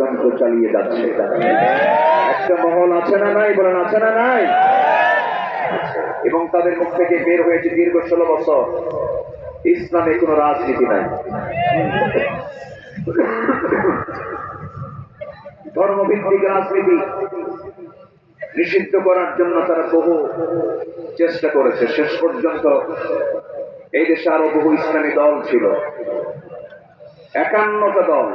ষড়যন্ত্র চালিয়ে যাচ্ছে। একটা মহল আছে না নাই, বলেন আছে না নাই? এবং তাদের মুখ থেকে বের হয়েছে দীর্ঘ 16 বছর ইসলামে কোনো রাজনীতি নাই, ধর্মভিত্তিক রাজনীতি নিষিদ্ধ করার জন্য তারা বহু চেষ্টা করেছে। শেষ পর্যন্ত এই দেশে আরো বহু ইসলামী দল ছিল, 51টা দল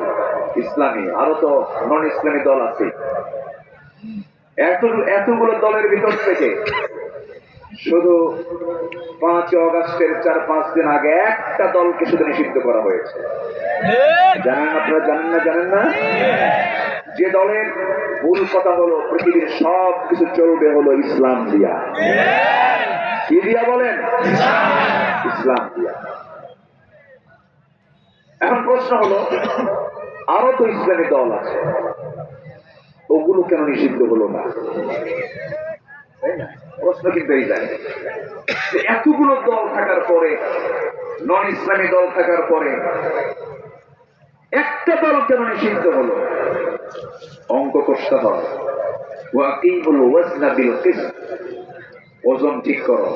ইসলামী, আরো তো নন ইসলামী দল আছে। এতগুলো দলের ভিতর থেকে শুধু 5 অগাস্টের 4-5 দিন আগে একটা দলকে শুধু নিষিদ্ধ করা হয়েছে। জানেন আপনারা? জানেন না? যে দলের মূল কথা হলো পৃথিবীর সব কিছু চলবে হলো ইসলাম দিয়া। কি দিয়া বলেন? ইসলাম দিয়া। এখন প্রশ্ন হলো, আরো তো ইসলামী দল আছে, ওগুলো কেন নিষিদ্ধ হলো না? প্রশ্ন কিন্তু এই যায়, এতগুলো দল থাকার পরে, নন ইসলামী দল থাকার পরে একটা দল কেন নিষিদ্ধ হলো? অঙ্ক কষতে হয়। ওজন ঠিক করো,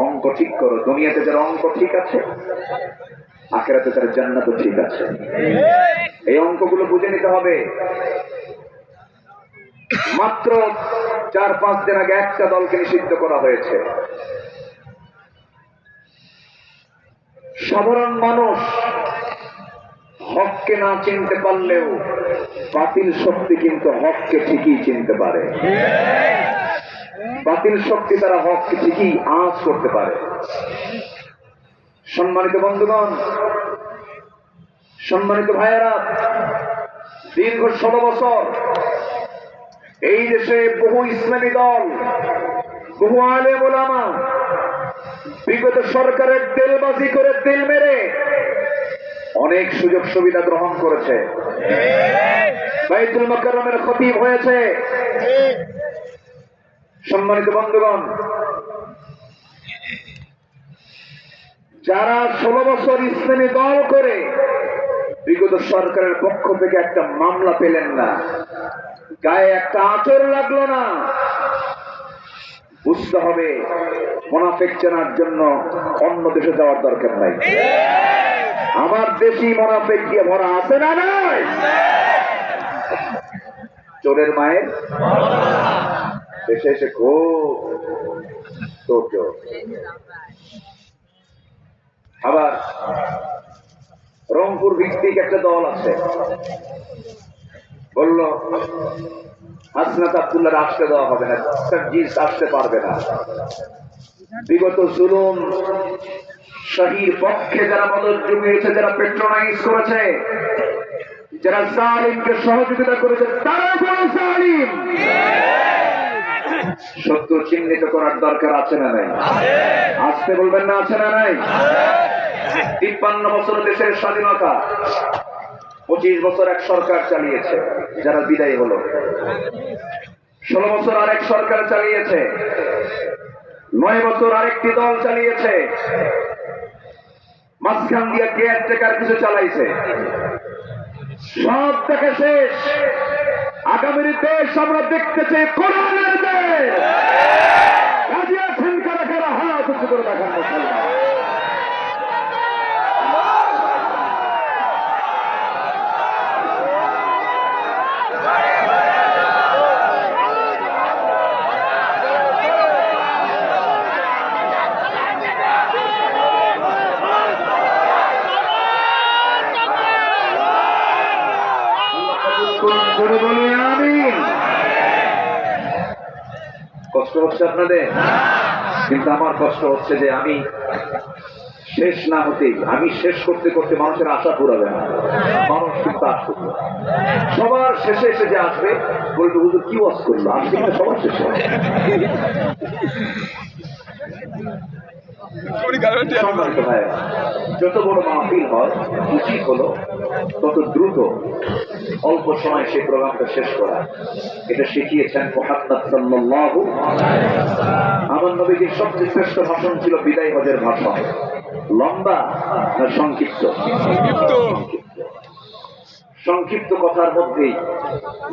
অঙ্ক ঠিক করো। দুনিয়াতে যারা অঙ্ক ঠিক আছে, আখিরাতে তার জান্নাতও ঠিক আছে। এই অঙ্কগুলো বুঝে নিতে হবে। মাত্র 4-5 দিন আগে একটা দলকে নিষিদ্ধ করা হয়েছে। সাধারণ মানুষ হককে না চিনতে পারলেও বাতিল শক্তি কিন্তু হককে ঠিকই চিনতে পারে। বাতিল শক্তি তারা হককে ঠিকই আঁচ করতে পারে। সম্মানিত বন্ধুগণ, সম্মানিত ভাইয়েরা, দীর্ঘ 16 বছর এই দেশে বহু ইসলামী দল, বহু আলেম ওলামা বিগত সরকারের তেলবাজি করে, তেল মেরে অনেক সুযোগ সুবিধা গ্রহণ করেছে। বাইতুল মুকাররমের খতিব হয়েছে। সম্মানিত বন্ধুগণ, যারা 16 বছর ইসলামী দল করে বিগত সরকারের পক্ষ থেকে একটা মামলা পেলেন না, গায়ে একটা আঁচড় লাগলো না, বুঝতে হবে মুনাফিক চেনার জন্য অন্য দেশে যাওয়ার দরকার নাই। আমার দেশি মুনাফিক দিয়ে ভরা আছে না নাই? চোরের মায়ের দেশে এসে খুব তোর। আবার রংপুর ভিত্তিক একটা দল আছে, বলল হাসনাত আব্দুল্লাহ আসতে দেওয়া হবে না, সার্জিস আসতে পারবে না। বিগত জুলুম শাহীর পক্ষে যারা মদত জুগিয়েছে, যারা পেট্রোনাইজ করেছে, যারা জালিমকে সহযোগিতা করেছে, তারা বড় জালিম। শত্রু চিহ্নিত করার দরকার আছে না নাই? আসতে বলবেন না, আছে না নাই? 53 বছর দেশের স্বাধীনতা, 25 বছর এক সরকার চালিয়েছে, যারা বিদায়ী হলো। 16 বছর আরেক সরকার চালিয়েছে, 9 বছর আরেকটি দল চালিয়েছে, মাঝখান দিয়ে কেয়ারটেকার কিছু চালাইছে। সব থেকে শেষ আগামীর দেশ আমরা দেখতে চাই কোরআনের দেশ। রাজি আছেন কারা কারা? হাত উঁচু করে দেখান। কষ্ট হচ্ছে আপনাদের, কিন্তু আমার কষ্ট হচ্ছে যে আমি শেষ না হতেই, আমি শেষ করতে করতে মানুষের আশা পুরাবে না। মানুষ কিন্তু আসবে, সবার শেষে এসে যে আসবে বলবে হুজুর কি ওয়াজ করলো, আসবে কিন্তু সবার শেষে। যত বড় মাহফিল হয়, উচিত হলো তত দ্রুত অল্প সময় সেই প্রোগ্রামটা শেষ করা। এটা শিখিয়েছেন মুহাম্মদ সাল্লাল্লাহু আলাইহি ওয়াসাল্লাম। আমার নবীজির সবচেয়ে শ্রেষ্ঠ ভাষণ ছিল বিদায় হজের ভাষণ। লম্বা না সংক্ষিপ্ত? সংক্ষিপ্ত কথার মধ্যেই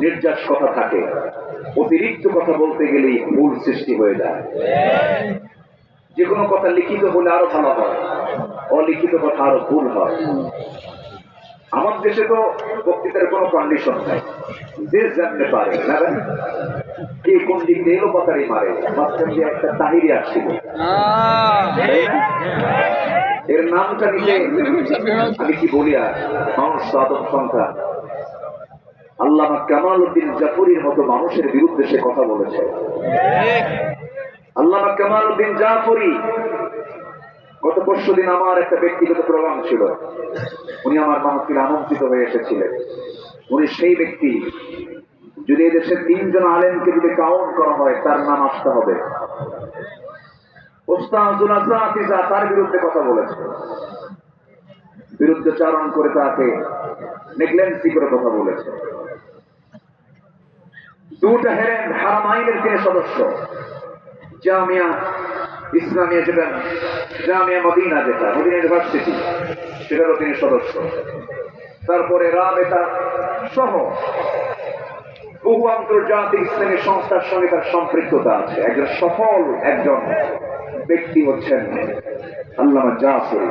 নির্যাস কথা থাকে, অতিরিক্ত কথা বলতে গেলেই ভুল সৃষ্টি হয়ে যায়। যে কোনো কথা লিখিত হলে আরো ভালো হয়, অলিখিত কথা আরো ভুল হয়। আমার দেশে তো বক্তৃতার কোনো কন্ডিশন নাই, যে জানতে পারে না কে কোন দিক দিয়ে এলো কথারই মারে। মাঝখান দিয়ে একটা তাহিরি আসছিল, এর নামটা নিতে আমি কি বলি আর মানুষ সাধক সংখ্যা। আল্লামা কামাল উদ্দিন জাফরির মতো মানুষের বিরুদ্ধে সে কথা বলেছে। আল্লামা কামাল উদ্দিন জাফরি, গত পরশুদিন আমার একটা ব্যক্তিগত প্রোগ্রাম ছিল, উনি আমার মাহফিলে আমন্ত্রিত হয়ে এসেছিলেন। উনি সেই ব্যক্তি, যদি এদেশের 3 জন আলেমকে যদি কাউন্ট করা হয় তার নাম আসতে হবে। ওস্তাদুল আসাতিজা তার বিরুদ্ধে কথা বলেছে, বিরুদ্ধচারণ করে তাকে নেগলেন্সি করে কথা বলেছে। দুটা হারামাইনের তিনি সদস্য, জামিয়া ইসলামিয়া যেটা, জামিয়া মদিনা যেটা মদিনা ইউনিভার্সিটি, সেটারও তিনি সদস্য। তারপরে রাবেতা সহ বহু আন্তর্জাতিক ইসলামী সংস্থার সঙ্গে তার সম্পৃক্ততা আছে। একজন সফল একজন ব্যক্তি হচ্ছেন আল্লামা জাফরি।